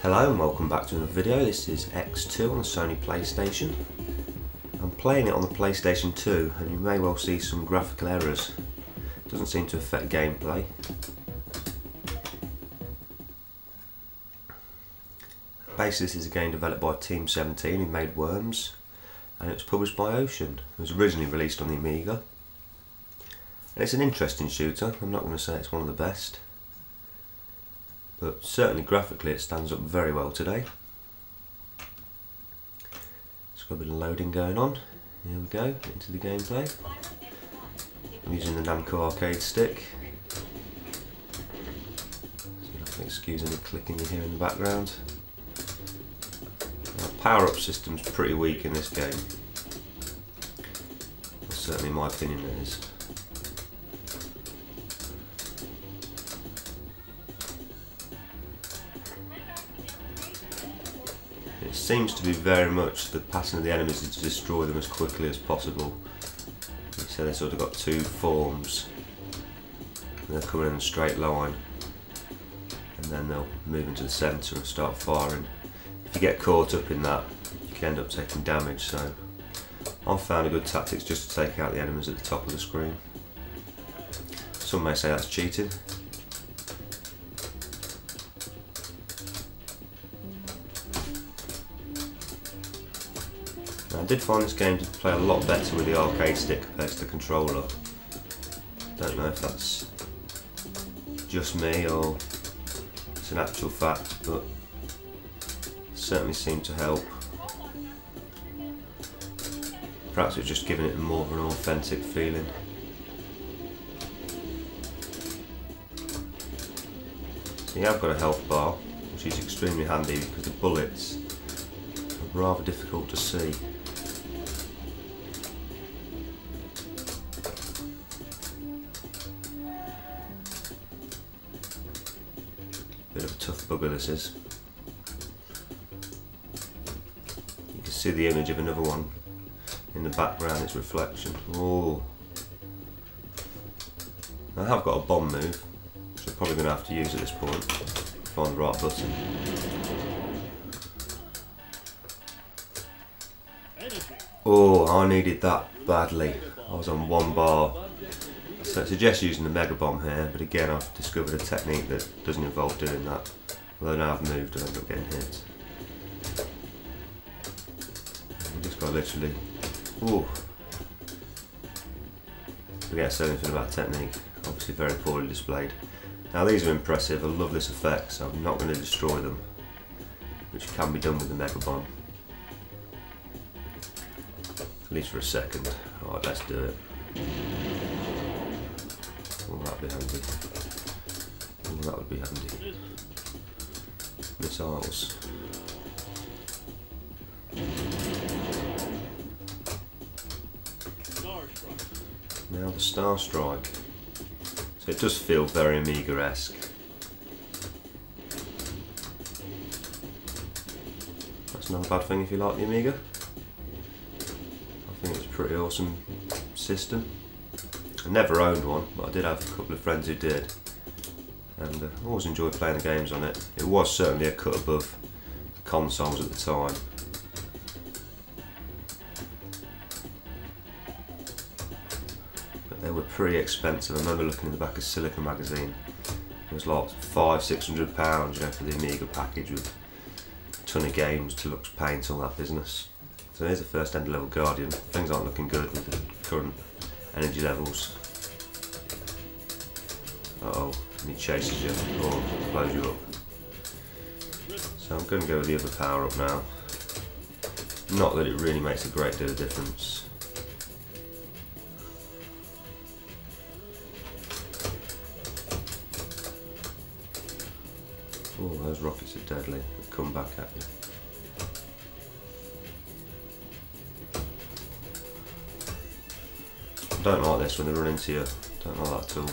Hello and welcome back to another video. This is X2 on the Sony PlayStation. I'm playing it on the PlayStation 2 and you may well see some graphical errors. It doesn't seem to affect gameplay. Basically this is a game developed by Team 17 who made Worms, and it was published by Ocean. It was originally released on the Amiga. And it's an interesting shooter. I'm not going to say it's one of the best, but certainly graphically it stands up very well today. It's got a bit of loading going on. Here we go, into the gameplay. I'm using the Namco arcade stick. So you can excuse any clicking you hear in the background. The power-up system's pretty weak in this game. Well, certainly in my opinion it is. It seems to be very much the pattern of the enemies is to destroy them as quickly as possible. So they've sort of got two forms. And they're coming in a straight line, and then they'll move into the centre and start firing. If you get caught up in that, you can end up taking damage. So I've found a good tactic just to take out the enemies at the top of the screen. Some may say that's cheating. I did find this game to play a lot better with the arcade stick compared to the controller. Don't know if that's just me or it's an actual fact, but it certainly seemed to help. Perhaps it's just giving it more of an authentic feeling. So you have got a health bar, which is extremely handy because the bullets are rather difficult to see. Bit of a tough bugger this is. You can see the image of another one in the background, its reflection. Oh, I have got a bomb move, which I'm probably going to have to use at this point. Find the right button. Oh, I needed that badly. I was on one bar. So it suggests using the Mega Bomb here, but again I've discovered a technique that doesn't involve doing that. Although now I've moved, I end up getting hit. You just got literally, ooh. Forget to say anything about technique, obviously very poorly displayed. Now these are impressive, I love this effect, so I'm not going to destroy them, which can be done with the Mega Bomb. At least for a second. Alright, let's do it. Oh, that'd be handy. Oh, that would be handy. Missiles. Now the Star Strike. So it does feel very Amiga-esque. That's not a bad thing if you like the Amiga. I think it's a pretty awesome system. I never owned one, but I did have a couple of friends who did, and I always enjoyed playing the games on it. It was certainly a cut above the consoles at the time. But they were pretty expensive. I remember looking in the back of Silica magazine. It was like £500–600, you know, for the Amiga package with a ton of games, deluxe paint, all that business. So here's the first end level Guardian. Things aren't looking good with the current energy levels. Uh-oh, and he chases you or blows you up. So I'm going to go with the other power up now. Not that it really makes a great deal of difference. Oh, those rockets are deadly. They come back at you. I don't like this when they run into you. Don't like that at all.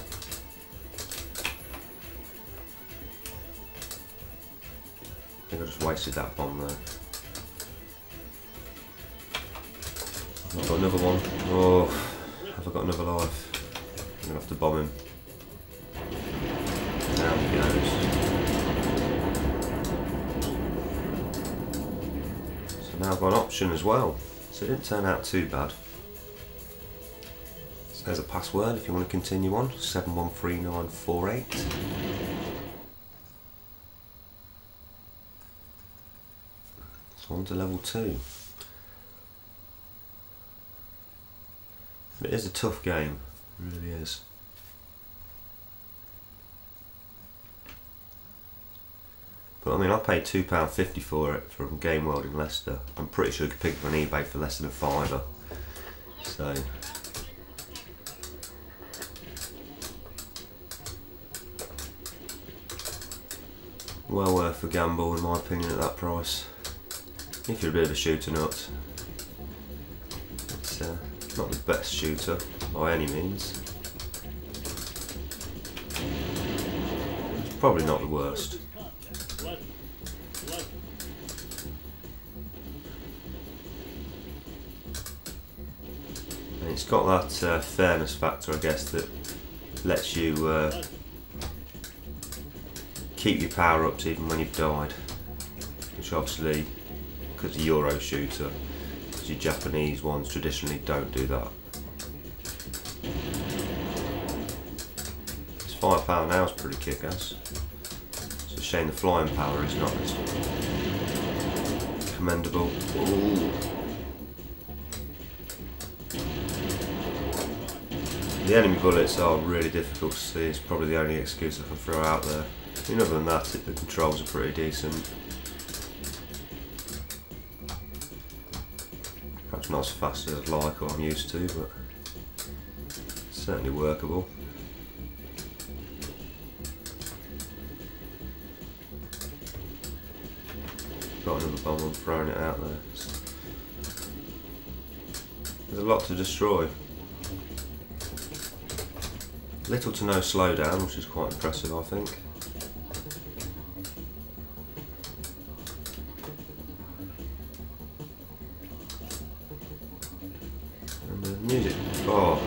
I think I just wasted that bomb there. I've got another one. Oh, have I got another life? I'm gonna have to bomb him. Down he goes. now I've got an option as well, so it didn't turn out too bad. So there's a password if you want to continue on, 713948. So on to level 2. It is a tough game, it really is. But I mean, I paid £2.50 for it from Game World in Leicester. I'm pretty sure you could pick it up on eBay for less than a £5. So well worth a gamble in my opinion at that price. If you're a bit of a shooter nut. It's not the best shooter by any means. It's probably not the worst. And it's got that fairness factor, I guess, that lets you keep your power ups even when you've died, which obviously, because a Euro shooter, because your Japanese ones traditionally don't do that. This £5 now is pretty kick-ass. It's a shame the flying power is not as commendable. Ooh. The enemy bullets are really difficult to see, it's probably the only excuse I can throw out there. I mean, other than that, the controls are pretty decent. Perhaps not as fast as I'd like or I'm used to, but certainly workable. Got another bomb, I'm throwing it out there. There's a lot to destroy. Little to no slowdown, which is quite impressive, I think. And the music, oh,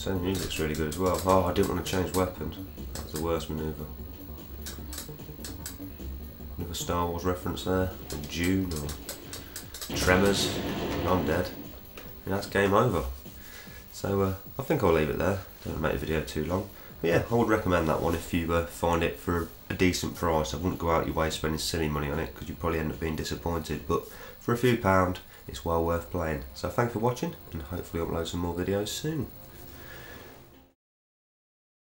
the music's really good as well. Oh, I didn't want to change weapon. That was the worst manoeuvre. Another Star Wars reference there, or Dune, or Tremors. I'm dead. And that's game over. So I think I'll leave it there. Don't make the video too long. But yeah, I would recommend that one if you find it for a decent price. I wouldn't go out your way spending silly money on it because you'd probably end up being disappointed. But for a few £, it's well worth playing. So thanks for watching and hopefully upload some more videos soon.